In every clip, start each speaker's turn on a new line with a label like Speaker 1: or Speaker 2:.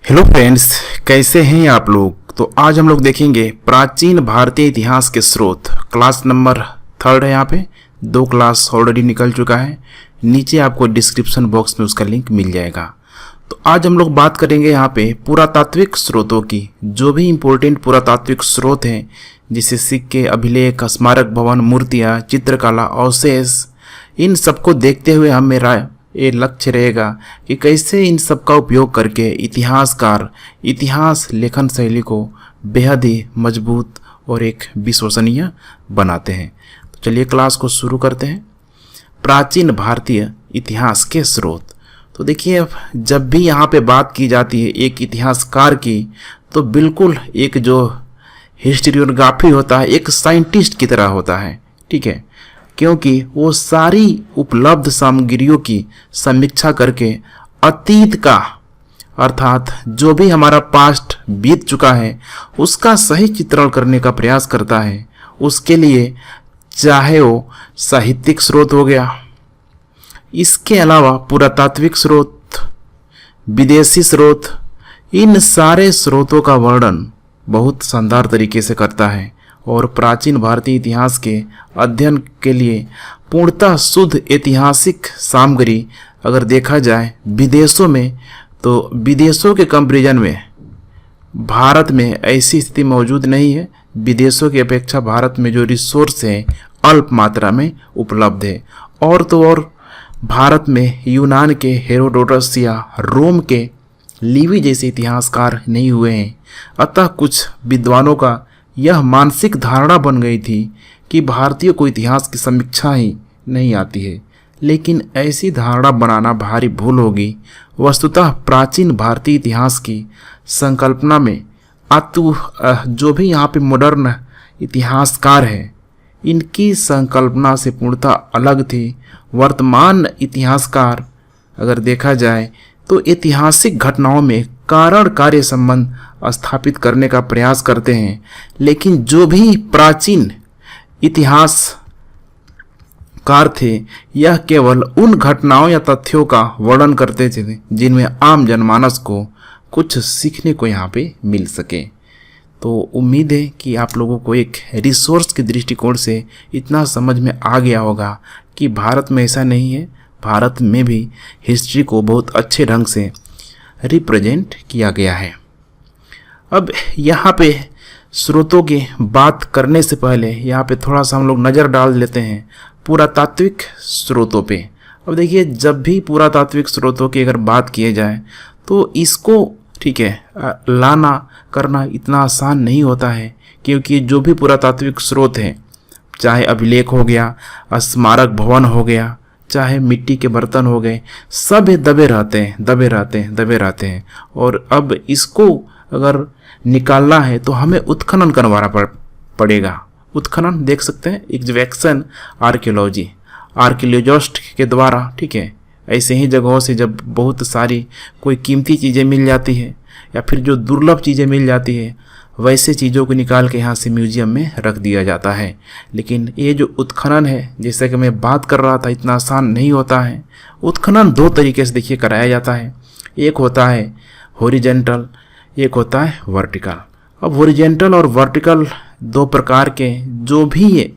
Speaker 1: Hello friends, कैसे हैं आप लोग। तो आज हम लोग देखेंगे प्राचीन भारतीय इतिहास के स्रोत। क्लास नंबर 3 है। यहाँ पे 2 क्लास ऑलरेडी निकल चुका है। नीचे आपको डिस्क्रिप्शन बॉक्स में उसका लिंक मिल जाएगा। तो आज हम लोग बात करेंगे यहाँ पे पुरातात्विक स्रोतों की। जो भी इम्पोर्टेंट पुरातात्विक स्रोत हैं, जिसे सिक्के, अभिलेख, स्मारक भवन, मूर्तियाँ, चित्रकला, अवशेष, इन सबको देखते हुए हम मेरा ये लक्ष्य रहेगा कि कैसे इन सब का उपयोग करके इतिहासकार इतिहास लेखन शैली को बेहद ही मजबूत और एक विश्वसनीय बनाते हैं। तो चलिए क्लास को शुरू करते हैं। प्राचीन भारतीय इतिहास के स्रोत। तो देखिए, जब भी यहाँ पे बात की जाती है एक इतिहासकार की, तो बिल्कुल एक जो हिस्टोरियोग्राफी होता है एक साइंटिस्ट की तरह होता है। ठीक है, क्योंकि वो सारी उपलब्ध सामग्रियों की समीक्षा करके अतीत का, अर्थात जो भी हमारा पास्ट बीत चुका है, उसका सही चित्रण करने का प्रयास करता है। उसके लिए चाहे वो साहित्यिक स्रोत हो गया, इसके अलावा पुरातात्विक स्रोत, विदेशी स्रोत, इन सारे स्रोतों का वर्णन बहुत शानदार तरीके से करता है। और प्राचीन भारतीय इतिहास के अध्ययन के लिए पूर्णतः शुद्ध ऐतिहासिक सामग्री अगर देखा जाए विदेशों में, तो विदेशों के कंपैरिजन में भारत में ऐसी स्थिति मौजूद नहीं है। विदेशों की अपेक्षा भारत में जो रिसोर्स है अल्प मात्रा में उपलब्ध है। और तो और भारत में यूनान के हेरोडोटस या रोम के लिवी जैसे इतिहासकार नहीं हुए हैं। अतः कुछ विद्वानों का यह मानसिक धारणा बन गई थी कि भारतीयों को इतिहास की समीक्षा ही नहीं आती है। लेकिन ऐसी धारणा बनाना भारी भूल होगी। वस्तुतः प्राचीन भारतीय इतिहास की संकल्पना में जो भी यहाँ पे मॉडर्न इतिहासकार हैं, इनकी संकल्पना से पूर्णतः अलग थी। वर्तमान इतिहासकार अगर देखा जाए तो ऐतिहासिक घटनाओं में कारण कार्य संबंध स्थापित करने का प्रयास करते हैं। लेकिन जो भी प्राचीन इतिहासकार थे, यह केवल उन घटनाओं या तथ्यों का वर्णन करते थे जिनमें आम जनमानस को कुछ सीखने को यहाँ पे मिल सके। तो उम्मीद है कि आप लोगों को एक रिसोर्स के दृष्टिकोण से इतना समझ में आ गया होगा कि भारत में ऐसा नहीं है। भारत में भी हिस्ट्री को बहुत अच्छे ढंग से रिप्रेजेंट किया गया है। अब यहाँ पे स्रोतों की बात करने से पहले यहाँ पे थोड़ा सा हम लोग नज़र डाल लेते हैं पुरातात्विक स्रोतों पे। अब देखिए, जब भी पुरातात्विक स्रोतों की अगर बात किए जाए तो इसको ठीक है लाना करना इतना आसान नहीं होता है, क्योंकि जो भी पुरातात्विक स्रोत हैं, चाहे अभिलेख हो गया, स्मारक भवन हो गया, चाहे मिट्टी के बर्तन हो गए, सब दबे रहते हैं। और अब इसको अगर निकालना है तो हमें उत्खनन करवाना पड़ेगा। उत्खनन देख सकते हैं, एक्सकैवेशन आर्कियोलॉजिस्ट के द्वारा। ठीक है, ऐसे ही जगहों से जब बहुत सारी कोई कीमती चीज़ें मिल जाती है या फिर जो दुर्लभ चीज़ें मिल जाती है, वैसे चीज़ों को निकाल के यहाँ से म्यूजियम में रख दिया जाता है। लेकिन ये जो उत्खनन है, जैसे कि मैं बात कर रहा था, इतना आसान नहीं होता है। उत्खनन 2 तरीके से देखिए कराया जाता है। एक होता है हॉरिजॉन्टल, एक होता है वर्टिकल। अब हॉरिजॉन्टल और वर्टिकल 2 प्रकार के जो भी ये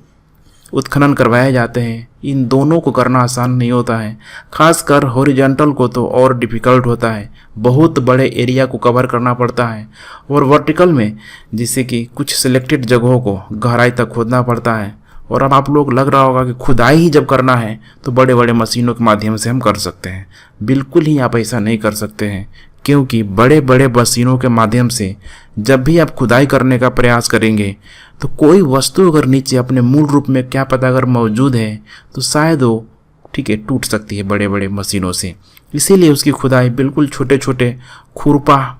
Speaker 1: उत्खनन करवाए जाते हैं, इन दोनों को करना आसान नहीं होता है। खासकर हॉरिजॉन्टल को तो और डिफ़िकल्ट होता है, बहुत बड़े एरिया को कवर करना पड़ता है। और वर्टिकल में जिससे कि कुछ सिलेक्टेड जगहों को गहराई तक खोदना पड़ता है। और अब आप लोग लग रहा होगा कि खुदाई ही जब करना है तो बड़े बड़े मशीनों के माध्यम से हम कर सकते हैं। बिल्कुल ही आप ऐसा नहीं कर सकते हैं, क्योंकि बड़े बड़े मशीनों के माध्यम से जब भी आप खुदाई करने का प्रयास करेंगे तो कोई वस्तु अगर नीचे अपने मूल रूप में क्या पता अगर मौजूद है तो शायद वो ठीक है टूट सकती है बड़े बड़े मशीनों से। इसीलिए उसकी खुदाई बिल्कुल छोटे छोटे खुरपा,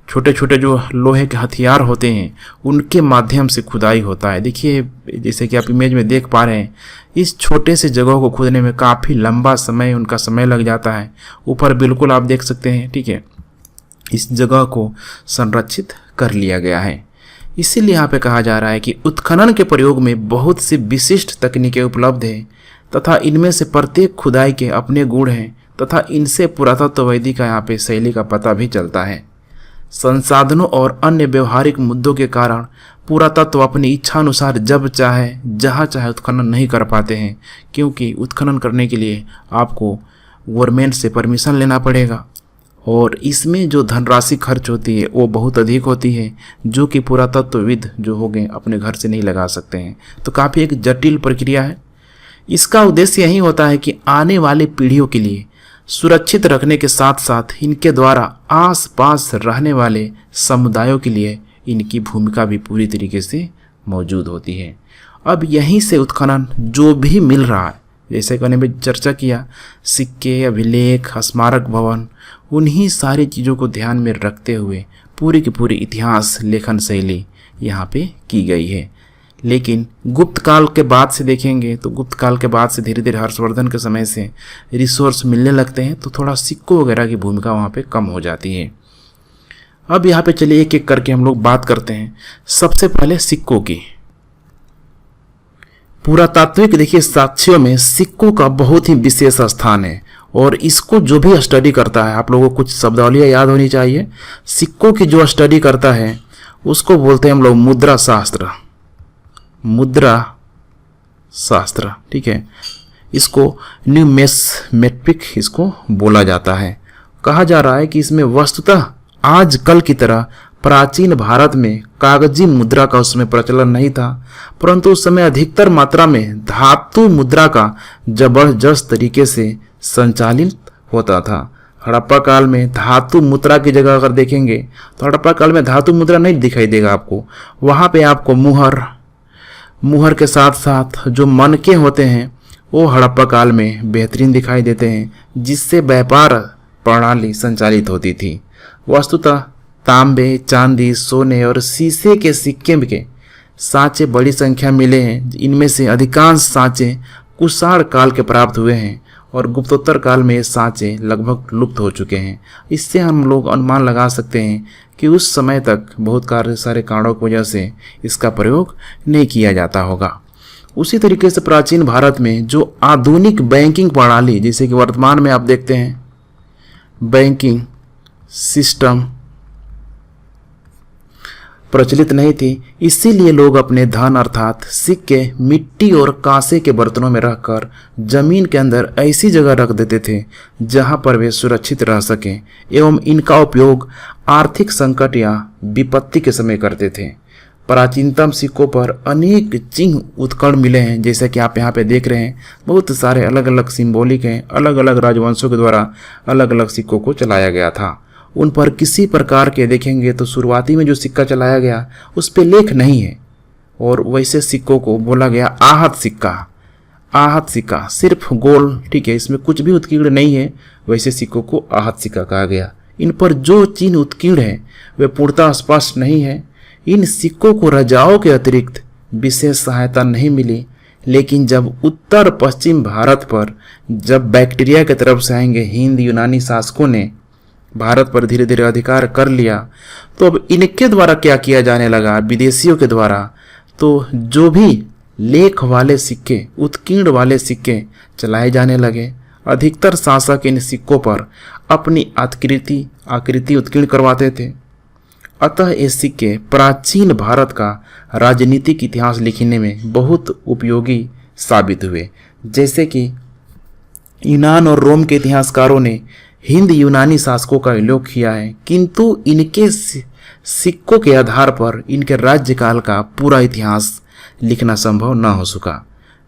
Speaker 1: छोटे छोटे जो लोहे के हथियार होते हैं उनके माध्यम से खुदाई होता है। देखिए, जैसे कि आप इमेज में देख पा रहे हैं, इस छोटे से जगहों को खोदने में काफ़ी लंबा समय उनका समय लग जाता है। ऊपर बिल्कुल आप देख सकते हैं, ठीक है, इस जगह को संरक्षित कर लिया गया है। इसीलिए यहाँ पे कहा जा रहा है कि उत्खनन के प्रयोग में बहुत सी विशिष्ट तकनीकें उपलब्ध हैं तथा इनमें से प्रत्येक खुदाई के अपने गुण हैं तथा इनसे पुरातत्वविधि का यहाँ पे शैली का पता भी चलता है। संसाधनों और अन्य व्यवहारिक मुद्दों के कारण पुरातत्व अपनी इच्छानुसार जब चाहे जहाँ चाहे उत्खनन नहीं कर पाते हैं, क्योंकि उत्खनन करने के लिए आपको गवर्नमेंट से परमिशन लेना पड़ेगा और इसमें जो धनराशि खर्च होती है वो बहुत अधिक होती है, जो कि पुरातत्वविद जो हो गए अपने घर से नहीं लगा सकते हैं। तो काफ़ी एक जटिल प्रक्रिया है। इसका उद्देश्य यही होता है कि आने वाली पीढ़ियों के लिए सुरक्षित रखने के साथ साथ इनके द्वारा आसपास रहने वाले समुदायों के लिए इनकी भूमिका भी पूरी तरीके से मौजूद होती है। अब यहीं से उत्खनन जो भी मिल रहा है, जैसे कि मैंने चर्चा किया, सिक्के, अभिलेख, स्मारक भवन, उन्हीं सारी चीज़ों को ध्यान में रखते हुए पूरी की पूरी इतिहास लेखन शैली यहाँ पे की गई है। लेकिन गुप्त काल के बाद से देखेंगे तो गुप्त काल के बाद से धीरे धीरे हर्षवर्धन के समय से रिसोर्स मिलने लगते हैं, तो थोड़ा सिक्कों वगैरह की भूमिका वहाँ पे कम हो जाती है। अब यहाँ पे चलिए एक एक करके हम लोग बात करते हैं। सबसे पहले सिक्कों की। पुरातात्विक देखिए साक्ष्यों में सिक्कों का बहुत ही विशेष स्थान है और इसको जो भी स्टडी करता है, आप लोगों को कुछ शब्दावलियाँ याद होनी चाहिए। सिक्कों की जो स्टडी करता है उसको बोलते हैं हम लोग मुद्रा शास्त्र। मुद्रा शास्त्र, ठीक है। इसको न्यूमेस्मेटिक इसको बोला जाता है। कहा जा रहा है कि इसमें वस्तुतः आजकल की तरह प्राचीन भारत में कागजी मुद्रा का उसमें प्रचलन नहीं था, परंतु उस समय अधिकतर मात्रा में धातु मुद्रा का जबरदस्त तरीके से संचालित होता था। हड़प्पा काल में धातु मुद्रा की जगह अगर देखेंगे तो हड़प्पा काल में धातु मुद्रा नहीं दिखाई देगा आपको। वहाँ पे आपको मुहर के साथ साथ जो मनके होते हैं वो हड़प्पा काल में बेहतरीन दिखाई देते हैं, जिससे व्यापार प्रणाली संचालित होती थी। वस्तुतः तांबे, चांदी, सोने और शीशे के सिक्के के सांचे बड़ी संख्या मिले हैं। इनमें से अधिकांश सांचे कुषाण काल के प्राप्त हुए हैं और गुप्तोत्तर काल में ये सांचे लगभग लुप्त हो चुके हैं। इससे हम लोग अनुमान लगा सकते हैं कि उस समय तक बहुत सारे कारणों की वजह से इसका प्रयोग नहीं किया जाता होगा। उसी तरीके से प्राचीन भारत में जो आधुनिक बैंकिंग प्रणाली, जैसे कि वर्तमान में आप देखते हैं बैंकिंग सिस्टम प्रचलित नहीं थी, इसीलिए लोग अपने धन अर्थात सिक्के मिट्टी और कांसे के बर्तनों में रखकर जमीन के अंदर ऐसी जगह रख देते थे जहां पर वे सुरक्षित रह सकें एवं इनका उपयोग आर्थिक संकट या विपत्ति के समय करते थे। प्राचीनतम सिक्कों पर अनेक चिन्ह उत्कीर्ण मिले हैं, जैसे कि आप यहाँ पे देख रहे हैं। बहुत सारे अलग अलग सिंबॉलिक हैं, अलग अलग राजवंशों के द्वारा अलग अलग सिक्कों को चलाया गया था। उन पर किसी प्रकार के देखेंगे तो शुरुआती में जो सिक्का चलाया गया उस पर लेख नहीं है और वैसे सिक्कों को बोला गया आहत सिक्का। आहत सिक्का सिर्फ गोल, ठीक है, इसमें कुछ भी उत्कीर्ण नहीं है, वैसे सिक्कों को आहत सिक्का कहा गया। इन पर जो चिन्ह उत्कीर्ण है वे पूर्णतः स्पष्ट नहीं है। इन सिक्कों को राजाओं के अतिरिक्त विशेष सहायता नहीं मिली, लेकिन जब उत्तर पश्चिम भारत पर जब बैक्टीरिया की तरफ से आएंगे हिंद यूनानी शासकों ने भारत पर धीरे धीरे अधिकार कर लिया, तो अब इनके द्वारा क्या किया जाने लगा, विदेशियों के द्वारा, तो जो भी लेख वाले सिक्के, उत्कीर्ण वाले सिक्के चलाए जाने लगे। अधिकतर शासक इन सिक्कों पर अपनी आकृति उत्कीर्ण करवाते थे। अतः ये सिक्के प्राचीन भारत का राजनीतिक इतिहास लिखने में बहुत उपयोगी साबित हुए। जैसे कि यूनान और रोम के इतिहासकारों ने हिंद यूनानी शासकों का उल्लेख किया है, किंतु इनके सिक्कों के आधार पर इनके राज्यकाल का पूरा इतिहास लिखना संभव न हो सका।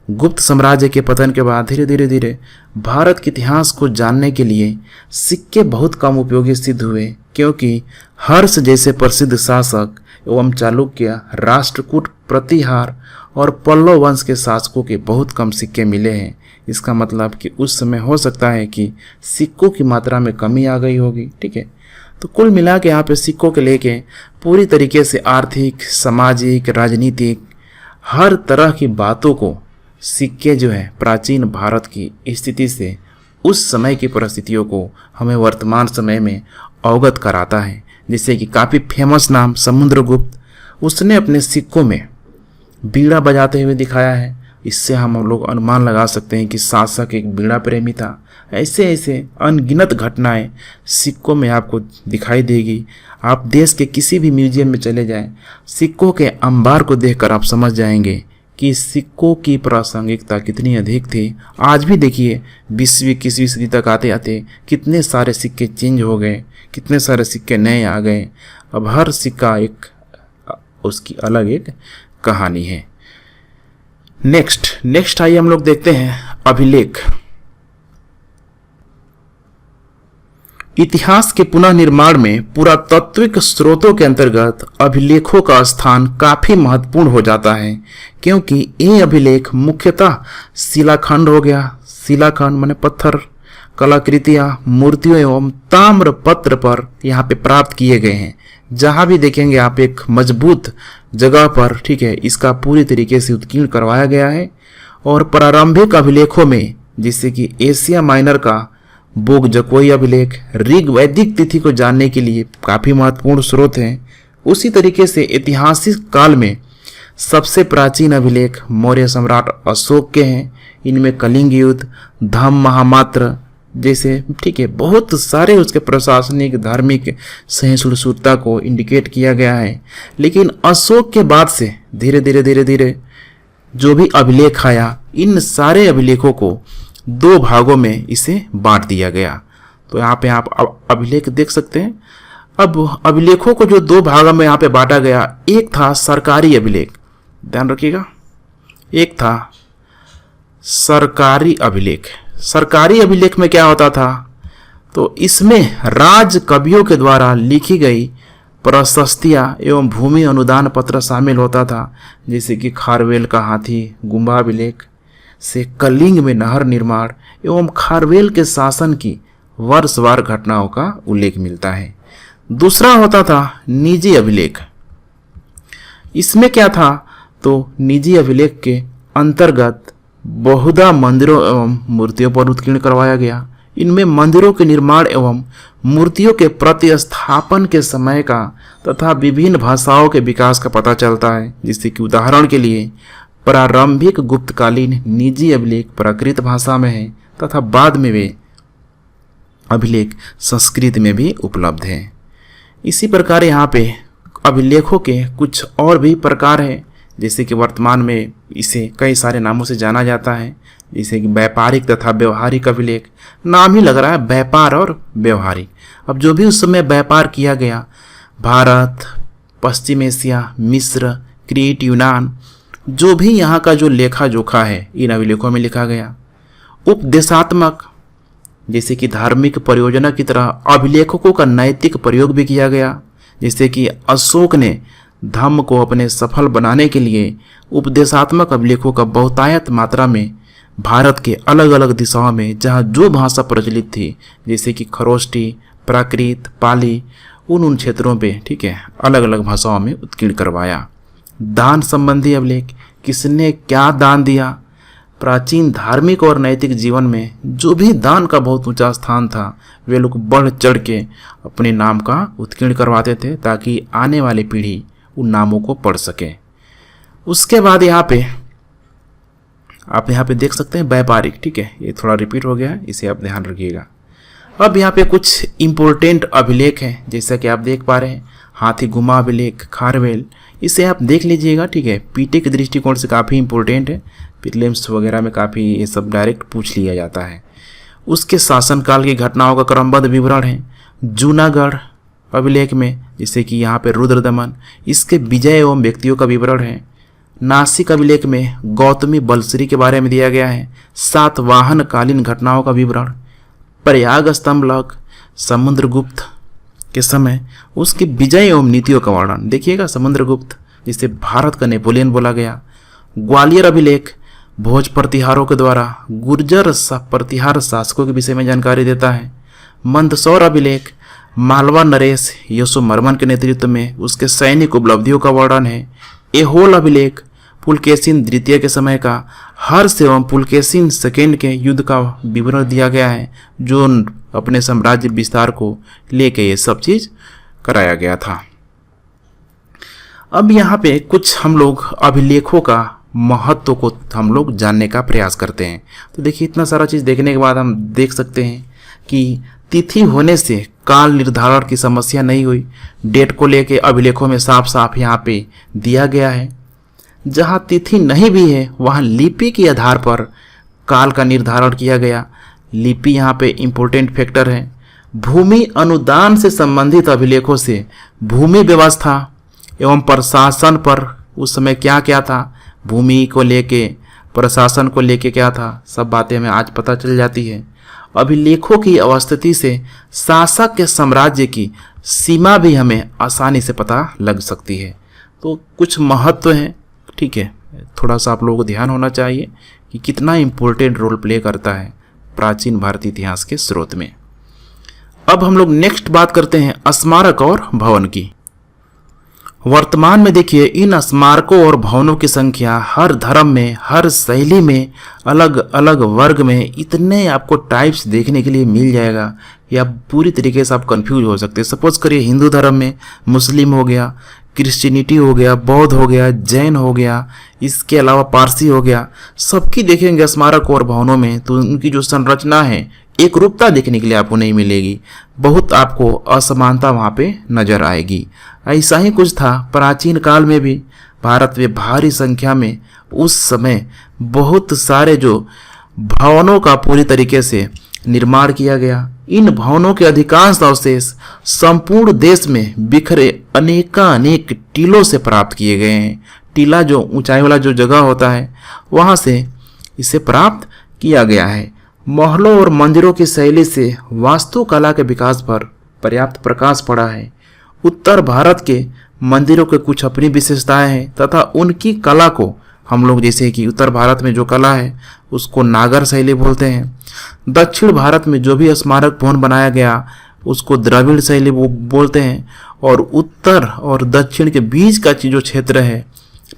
Speaker 1: गुप्त साम्राज्य के पतन के बाद धीरे धीरे भारत के इतिहास को जानने के लिए सिक्के बहुत कम उपयोगी सिद्ध हुए, क्योंकि हर्ष जैसे प्रसिद्ध शासक एवं चालुक्य, राष्ट्रकूट, प्रतिहार और पल्लव वंश के शासकों के बहुत कम सिक्के मिले हैं। इसका मतलब कि उस समय हो सकता है कि सिक्कों की मात्रा में कमी आ गई होगी, ठीक है। तो कुल मिला के यहाँ पे सिक्कों के लेके पूरी तरीके से आर्थिक, सामाजिक, राजनीतिक हर तरह की बातों को सिक्के जो है प्राचीन भारत की स्थिति से उस समय की परिस्थितियों को हमें वर्तमान समय में अवगत कराता है। जैसे कि काफ़ी फेमस नाम समुद्रगुप्त, उसने अपने सिक्कों में बीड़ा बजाते हुए दिखाया है। इससे हम लोग अनुमान लगा सकते हैं कि शासक एक बीड़ा प्रेमी था। ऐसे ऐसे अनगिनत घटनाएं सिक्कों में आपको दिखाई देगी। आप देश के किसी भी म्यूजियम में चले जाएं, सिक्कों के अंबार को देखकर आप समझ जाएंगे कि सिक्कों की प्रासंगिकता कितनी अधिक थी। आज भी देखिए 20वीं 21वीं सदी तक आते आते कितने सारे सिक्के चेंज हो गए, कितने सारे सिक्के नए आ गए। अब हर सिक्का एक उसकी अलग एक कहानी है। नेक्स्ट आइए हम लोग देखते हैं अभिलेख। इतिहास के पुनः निर्माण में पुरातात्विक स्रोतों के अंतर्गत अभिलेखों का स्थान काफी महत्वपूर्ण हो जाता है, क्योंकि ये अभिलेख मुख्यतः शिलाखंड हो गया, शिलाखंड माने पत्थर, कलाकृतियां, मूर्तियों एवं ताम्र पत्र पर यहाँ पे प्राप्त किए गए हैं। जहां भी देखेंगे आप एक मजबूत जगह पर, ठीक है, इसका पूरी तरीके से उत्कीर्ण करवाया गया है। और प्रारंभिक अभिलेखों में जैसे कि एशिया माइनर का बोग जकोई अभिलेख ऋग वैदिक तिथि को जानने के लिए काफी महत्वपूर्ण स्रोत हैं। उसी तरीके से ऐतिहासिक काल में सबसे प्राचीन अभिलेख मौर्य सम्राट अशोक के हैं। इनमें कलिंग युद्ध, धम्म महामात्र जैसे, ठीक है, बहुत सारे उसके प्रशासनिक धार्मिक सहिष्णुता को इंडिकेट किया गया है। लेकिन अशोक के बाद से धीरे धीरे जो भी अभिलेख आया, इन सारे अभिलेखों को 2 भागों में इसे बांट दिया गया। तो यहाँ पे आप अभिलेख देख सकते हैं। अब अभिलेखों को जो 2 भागों में यहाँ पे बांटा गया, एक था सरकारी अभिलेख, ध्यान रखिएगा, एक था सरकारी अभिलेख। सरकारी अभिलेख में क्या होता था, तो इसमें राज कवियों के द्वारा लिखी गई प्रशस्तियां एवं भूमि अनुदान पत्र शामिल होता था। जैसे कि खारवेल का हाथी गुम्बा अभिलेख से कलिंग में नहर निर्माण एवं खारवेल के शासन की वर्षवार घटनाओं का उल्लेख मिलता है। दूसरा होता था निजी अभिलेख। इसमें क्या था, तो निजी अभिलेख के अंतर्गत बहुधा मंदिरों एवं मूर्तियों पर उत्कीर्ण करवाया गया। इनमें मंदिरों के निर्माण एवं मूर्तियों के प्रतिस्थापन के समय का तथा विभिन्न भाषाओं के विकास का पता चलता है। जिससे कि उदाहरण के लिए प्रारंभिक गुप्तकालीन निजी अभिलेख प्राकृत भाषा में है तथा बाद में वे अभिलेख संस्कृत में भी उपलब्ध हैं। इसी प्रकार यहाँ पे अभिलेखों के कुछ और भी प्रकार हैं, जैसे कि वर्तमान में इसे कई सारे नामों से जाना जाता है, जैसे कि व्यापारिक तथा व्यवहारिक अभिलेख। नाम ही लग रहा है व्यापार और व्यवहारिक। अब जो भी उस समय व्यापार किया गया, भारत, पश्चिम एशिया, मिस्र, क्रीट, यूनान, जो भी यहाँ का जो लेखा जोखा है इन अभिलेखों में लिखा गया। उपदेशात्मक, जैसे कि धार्मिक परियोजना की तरह अभिलेखों का नैतिक प्रयोग भी किया गया। जैसे कि अशोक ने धम्म को अपने सफल बनाने के लिए उपदेशात्मक अभिलेखों का बहुतायत मात्रा में भारत के अलग अलग दिशाओं में जहाँ जो भाषा प्रचलित थी, जैसे कि खरोष्टी, प्राकृत, पाली, उन क्षेत्रों पे, ठीक है, अलग अलग भाषाओं में उत्कीर्ण करवाया। दान संबंधी अभिलेख, किसने क्या दान दिया। प्राचीन धार्मिक और नैतिक जीवन में जो भी दान का बहुत ऊंचा स्थान था, वे लोग बढ़ चढ़ के अपने नाम का उत्कीर्ण करवाते थे ताकि आने वाली पीढ़ी उन नामों को पढ़ सके। उसके बाद यहाँ पे आप यहाँ पे देख सकते हैं व्यापारिक, ठीक है, ये थोड़ा रिपीट हो गया है, इसे आप ध्यान रखिएगा। अब यहाँ पे कुछ इम्पोर्टेंट अभिलेख हैं, जैसा कि आप देख पा रहे हैं, हाथी गुम्बा अभिलेख, खारवेल, इसे आप देख लीजिएगा, ठीक है। पीटे के दृष्टिकोण से काफ़ी इंपॉर्टेंट है, प्रीलिम्स वगैरह में काफ़ी ये सब डायरेक्ट पूछ लिया जाता है। उसके शासनकाल की घटनाओं का क्रमबद्ध विवरण है। जूनागढ़ अभिलेख में, जैसे कि यहाँ पे रुद्रदमन, इसके विजय एवं व्यक्तियों का विवरण है। नासिक अभिलेख में गौतमी बलश्री के बारे में दिया गया है। सातवाहन कालीन घटनाओं का विवरण। प्रयाग स्तंभ लग समुद्रगुप्त के समय उसकी विजय एवं नीतियों का वर्णन। देखिएगा, समुद्रगुप्त जिसे भारत का नेपोलियन बोला गया। ग्वालियर अभिलेख भोज प्रतिहारों के द्वारा गुर्जर प्रतिहार शासकों के विषय में जानकारी देता है। मंदसौर अभिलेख मालवा नरेश यशोवर्मन के नेतृत्व में उसके सैनिक उपलब्धियों का वर्णन है। एहोल अभिलेख पुलकेशिन द्वितीय के समय का हर्ष एवं पुलकेशिन सेकेंड के युद्ध का विवरण दिया गया है, जो अपने साम्राज्य विस्तार को लेके ये सब चीज कराया गया था। अब यहाँ पे कुछ हम लोग अभिलेखों का महत्व को हम लोग जानने का प्रयास करते हैं। तो देखिए इतना सारा चीज़ देखने के बाद हम देख सकते हैं कि तिथि होने से काल निर्धारण की समस्या नहीं हुई। डेट को लेके अभिलेखों में साफ साफ यहाँ पे दिया गया है। जहाँ तिथि नहीं भी है वहाँ लिपि के आधार पर काल का निर्धारण किया गया। लिपि यहाँ पे इम्पोर्टेंट फैक्टर है। भूमि अनुदान से संबंधित अभिलेखों से भूमि व्यवस्था एवं प्रशासन पर उस समय क्या क्या था, भूमि को लेके प्रशासन को लेके क्या था, सब बातें हमें आज पता चल जाती है। अभिलेखों की अवस्थिति से शासक के साम्राज्य की सीमा भी हमें आसानी से पता लग सकती है। तो कुछ महत्व है, ठीक है, थोड़ा सा आप लोगों को ध्यान होना चाहिए कि कितना इम्पोर्टेंट रोल प्ले करता है प्राचीन भारतीय इतिहास के स्रोत में। अब हम लोग नेक्स्ट बात करते हैं स्मारक और भवन की। वर्तमान में देखिए इन स्मारकों और भवनों की संख्या हर धर्म में, हर शैली में, अलग अलग वर्ग में इतने आपको टाइप्स देखने के लिए मिल जाएगा कि आप पूरी तरीके से आप कंफ्यूज हो सकते हैं। सपोज करिए हिंदू धर्म में मुस्लिम हो गया, क्रिश्चियनिटी हो गया, बौद्ध हो गया, जैन हो गया, इसके अलावा पारसी हो गया, सबकी देखेंगे स्मारक और भवनों में तो उनकी जो संरचना है एक रूपता देखने के लिए आपको नहीं मिलेगी, बहुत आपको असमानता वहाँ पे नजर आएगी। ऐसा ही कुछ था प्राचीन काल में भी। भारत में भारी संख्या में उस समय बहुत सारे जो भवनों का पूरी तरीके से निर्माण किया गया। इन भवनों के अधिकांश अवशेष संपूर्ण देश में बिखरे अनेक टीलों से प्राप्त किए गए हैं। टीला जो ऊंचाई वाला जो जगह होता है वहाँ से इसे प्राप्त किया गया है। महलों और मंदिरों की शैली से वास्तुकला के विकास पर पर्याप्त प्रकाश पड़ा है। उत्तर भारत के मंदिरों के कुछ अपनी विशेषताएं हैं तथा उनकी कला को हम लोग, जैसे कि उत्तर भारत में जो कला है उसको नागर शैली बोलते हैं। दक्षिण भारत में जो भी स्मारक भवन बनाया गया उसको द्रविड़ शैली बोलते हैं। और उत्तर और दक्षिण के बीच का जो क्षेत्र है,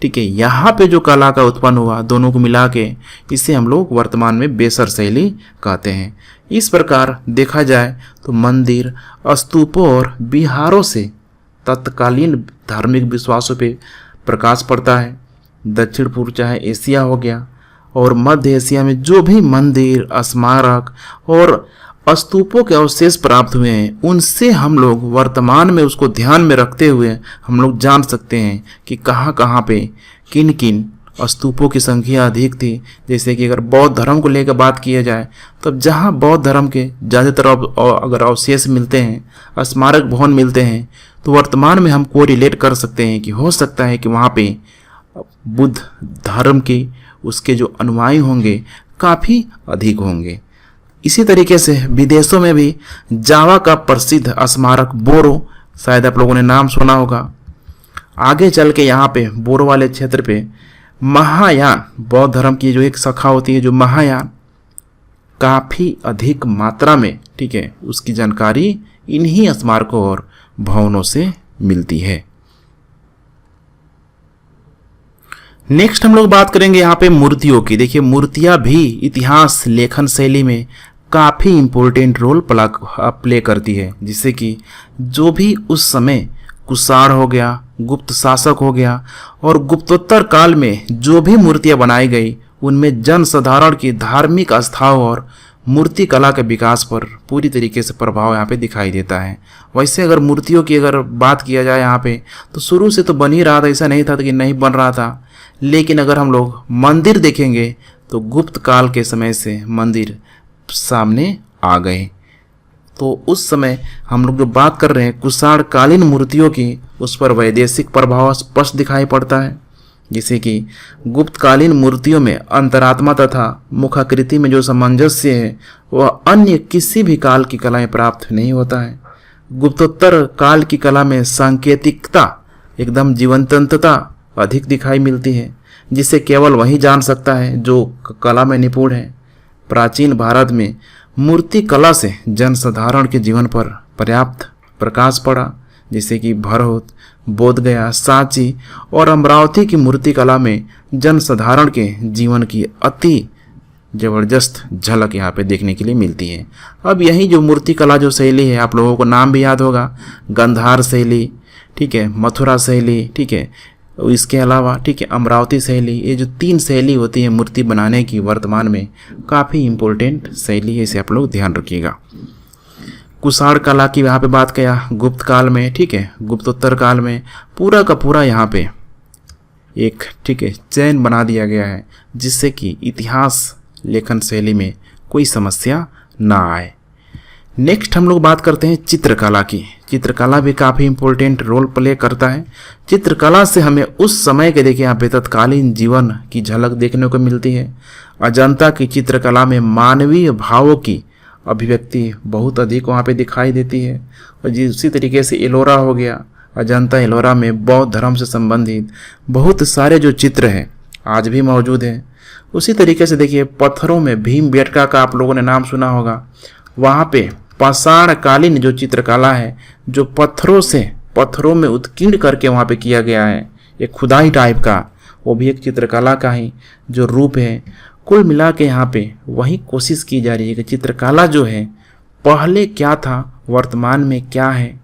Speaker 1: ठीक है, यहाँ पे जो कला का उत्पन्न हुआ दोनों को मिला के इसे हम लोग वर्तमान में बेसर शैली कहते हैं। इस प्रकार देखा जाए तो मंदिर, स्तूपों और विहारों से तत्कालीन धार्मिक विश्वासों पे प्रकाश पड़ता है। दक्षिण पूर्व चाहे एशिया हो गया और मध्य एशिया में जो भी मंदिर, स्मारक और स्तूपों के अवशेष प्राप्त हुए हैं उनसे हम लोग वर्तमान में उसको ध्यान में रखते हुए हम लोग जान सकते हैं कि कहाँ कहाँ पे किन किन स्तूपों की संख्या अधिक थी। जैसे कि अगर बौद्ध धर्म को लेकर बात किया जाए तो जहाँ बौद्ध धर्म के ज़्यादातर अगर अवशेष मिलते हैं, स्मारक भवन मिलते हैं, तो वर्तमान में हम को रिलेट कर सकते हैं कि हो सकता है कि वहाँ पे बुद्ध धर्म के उसके जो अनुयायी होंगे काफ़ी अधिक होंगे। इसी तरीके से विदेशों में भी जावा का प्रसिद्ध स्मारक बोरो, शायद आप लोगों ने नाम सुना होगा। आगे चल के यहाँ पे बोरो वाले क्षेत्र पे महायान बौद्ध धर्म की जो एक शाखा होती है, जो महायान, काफ़ी अधिक मात्रा में, ठीक है, उसकी जानकारी इन्हीं स्मारकों और भवनों से मिलती है। नेक्स्ट हम लोग बात करेंगे यहाँ पे मूर्तियों की। देखिए मूर्तियाँ भी इतिहास लेखन शैली में काफ़ी इम्पोर्टेंट रोल प्ले करती है। जिससे कि जो भी उस समय कुषाण हो गया, गुप्त शासक हो गया और गुप्तोत्तर काल में जो भी मूर्तियाँ बनाई गई उनमें जन साधारण की धार्मिक आस्थाओं और मूर्ति कला के विकास पर पूरी तरीके से प्रभाव यहाँ पे दिखाई देता है। वैसे अगर मूर्तियों की अगर बात किया जाए यहाँ पे तो शुरू से तो बन ही रहा था, ऐसा नहीं था कि नहीं बन रहा था। लेकिन अगर हम लोग मंदिर देखेंगे तो गुप्त काल के समय से मंदिर सामने आ गए। तो उस समय हम लोग जो बात कर रहे हैं कुषाण कालीन मूर्तियों की, उस पर वैदेशिक प्रभाव स्पष्ट दिखाई पड़ता है। जैसे कि गुप्तकालीन मूर्तियों में अंतरात्मा तथा मुखाकृति में जो सामंजस्य है वह अन्य किसी भी काल की कला में प्राप्त नहीं होता है। गुप्तोत्तर काल की कला में सांकेतिकता, एकदम जीवंतता अधिक दिखाई मिलती है, जिसे केवल वही जान सकता है जो कला में निपुण है। प्राचीन भारत में मूर्ति कला से जनसाधारण के जीवन पर पर्याप्त प्रकाश पड़ा। जैसे कि भरहुत, बोधगया, सांची और अमरावती की मूर्ति कला में जनसाधारण के जीवन की अति जबरदस्त झलक यहाँ पे देखने के लिए मिलती है। अब यही जो मूर्ति कला जो शैली है, आप लोगों को नाम भी याद होगा, गंधार शैली, ठीक है, मथुरा शैली, ठीक है, इसके अलावा ठीक है अमरावती शैली, ये जो 3 शैली होती है मूर्ति बनाने की वर्तमान में काफ़ी इम्पोर्टेंट शैली है, इसे आप लोग ध्यान रखिएगा। कुषाण कला की यहाँ पे बात किया गुप्त काल में, ठीक है गुप्तोत्तर काल में पूरा का पूरा यहाँ पे एक ठीक है चयन बना दिया गया है जिससे कि इतिहास लेखन शैली में कोई समस्या ना आए। नेक्स्ट हम लोग बात करते हैं चित्रकला की। चित्रकला भी काफ़ी इम्पोर्टेंट रोल प्ले करता है। चित्रकला से हमें उस समय के देखिए यहाँ पे तत्कालीन जीवन की झलक देखने को मिलती है। अजंता की चित्रकला में मानवीय भावों की अभिव्यक्ति बहुत अधिक वहाँ पे दिखाई देती है। और इसी तरीके से एलोरा हो गया, अजंता एलोरा में बौद्ध धर्म से संबंधित बहुत सारे जो चित्र हैं आज भी मौजूद हैं। उसी तरीके से देखिए पत्थरों में भीमबेटका का आप लोगों ने नाम सुना होगा, वहाँ पे पाषाणकालीन जो चित्रकला है जो पत्थरों में उत्कीर्ण करके वहाँ पे किया गया है, एक खुदाई टाइप का, वो भी एक चित्रकला का ही जो रूप है। कुल मिला के यहाँ पे वही कोशिश की जा रही है कि चित्रकला जो है पहले क्या था वर्तमान में क्या है,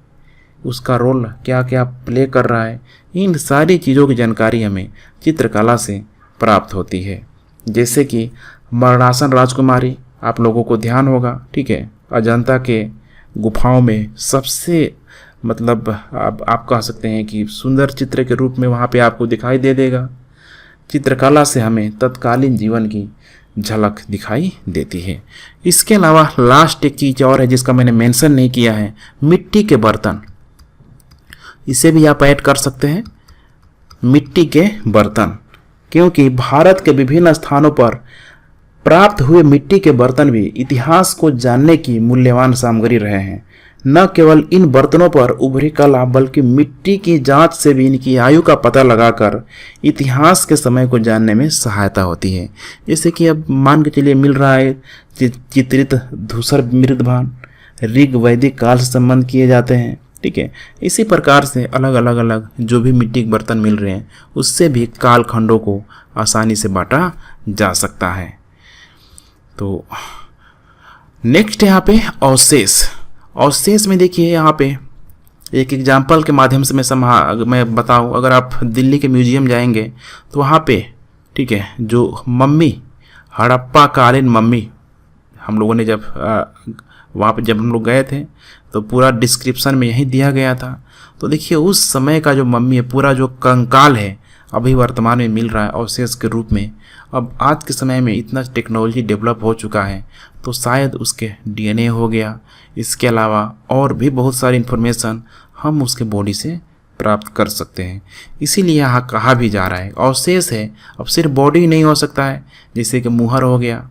Speaker 1: उसका रोल क्या क्या प्ले कर रहा है, इन सारी चीज़ों की जानकारी हमें चित्रकला से प्राप्त होती है। जैसे कि मरणासन राजकुमारी आप लोगों को ध्यान होगा, ठीक है अजंता के गुफाओं में सबसे मतलब आप कह सकते हैं कि सुंदर चित्र के रूप में वहाँ पे आपको दिखाई दे देगा। चित्रकला से हमें तत्कालीन जीवन की झलक दिखाई देती है। इसके अलावा लास्ट एक चीज़ और है जिसका मैंने मेंशन नहीं किया है, मिट्टी के बर्तन, इसे भी आप ऐड कर सकते हैं, मिट्टी के बर्तन, क्योंकि भारत के विभिन्न स्थानों पर प्राप्त हुए मिट्टी के बर्तन भी इतिहास को जानने की मूल्यवान सामग्री रहे हैं। न केवल इन बर्तनों पर उभरी कला बल्कि मिट्टी की जांच से भी इनकी आयु का पता लगाकर इतिहास के समय को जानने में सहायता होती है। जैसे कि अब मान के चलिए मिल रहा है चित्रित धूसर मृदभान ऋग वैदिक काल से संबंध किए जाते हैं, ठीक है। इसी प्रकार से अलग जो भी मिट्टी के बर्तन मिल रहे हैं उससे भी कालखंडों को आसानी से बांटा जा सकता है। तो नेक्स्ट यहाँ पे अवशेष में देखिए यहाँ पे एक एग्जाम्पल के माध्यम से मैं बताऊँ, अगर आप दिल्ली के म्यूजियम जाएंगे तो वहाँ पे ठीक है जो मम्मी हड़प्पा कालीन मम्मी हम लोगों ने जब वहाँ पे जब हम लोग गए थे तो पूरा डिस्क्रिप्शन में यही दिया गया था। तो देखिए उस समय का जो मम्मी है पूरा जो कंकाल है अभी वर्तमान में मिल रहा है अवशेष के रूप में। अब आज के समय में इतना टेक्नोलॉजी डेवलप हो चुका है तो शायद उसके डीएनए हो गया, इसके अलावा और भी बहुत सारी इन्फॉर्मेशन हम उसके बॉडी से प्राप्त कर सकते हैं। इसीलिए यहाँ कहा भी जा रहा है अवशेष है, अब सिर्फ बॉडी नहीं हो सकता है, जैसे कि मुहर हो गया।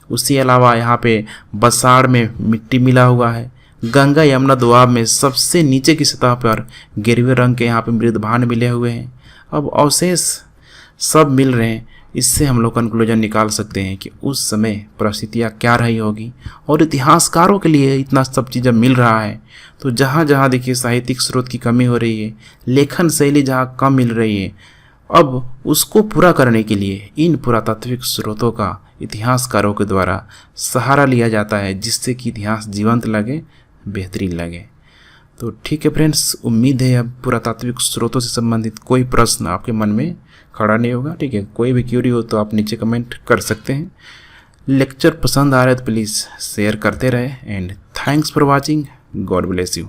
Speaker 1: उसके अलावा यहाँ पे बसाड़ में मिट्टी मिला हुआ है, गंगा यमुना दोआब में सबसे नीचे की सतह पर गिरवे रंग के यहाँ पे मृदभान मिले हुए हैं। अब अवशेष सब मिल रहे हैं, इससे हम लोग कंक्लूजन निकाल सकते हैं कि उस समय परिस्थितियाँ क्या रही होगी। और इतिहासकारों के लिए इतना सब चीज़ें मिल रहा है तो जहाँ जहाँ देखिए साहित्यिक स्रोत की कमी हो रही है, लेखन शैली जहाँ कम मिल रही है, अब उसको पूरा करने के लिए इन पुरातात्विक स्रोतों का इतिहासकारों के द्वारा सहारा लिया जाता है जिससे कि इतिहास जीवंत लगे, बेहतरीन लगे। तो ठीक है फ्रेंड्स, उम्मीद है अब पुरातात्विक स्रोतों से संबंधित कोई प्रश्न आपके मन में खड़ा नहीं होगा, ठीक है। कोई भी क्यूरी हो तो आप नीचे कमेंट कर सकते हैं। लेक्चर पसंद आ रहा है तो प्लीज़ शेयर करते रहे and thanks for watching. God bless you.